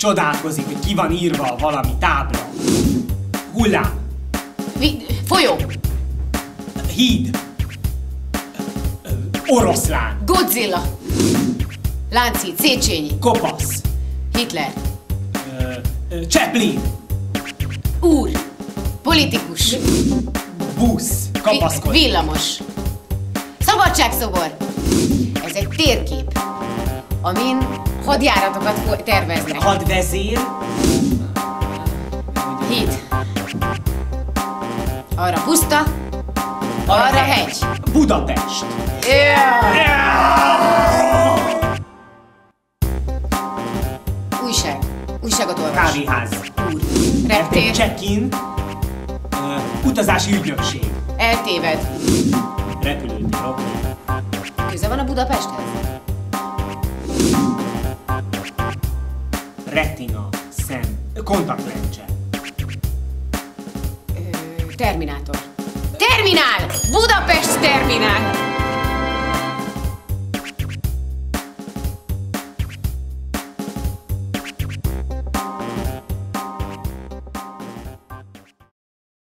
Csodálkozik, hogy ki van írva valami tábla. Hullám. Folyó. Híd. Oroszlán. Godzilla. Láncid, Széchenyi. Kopasz. Hitler. Chaplin. Úr. Politikus. Busz. Kapaszkodj. Villamos. Szabadságszobor. Ez egy térkép, amin hadjáratokat terveznek. Hadvezér. Híd. Arra puszta, arra hegy. Budapest. Újság. Újságot olvas. Kávéház. Úr. Reptér. Check-in. Utazási ügynökség. Eltéved. Repülőtér, oké. Köze van a Budapesthez? Retina. Szem. Kontaktlencse. Terminátor. Terminál! Budapest terminál!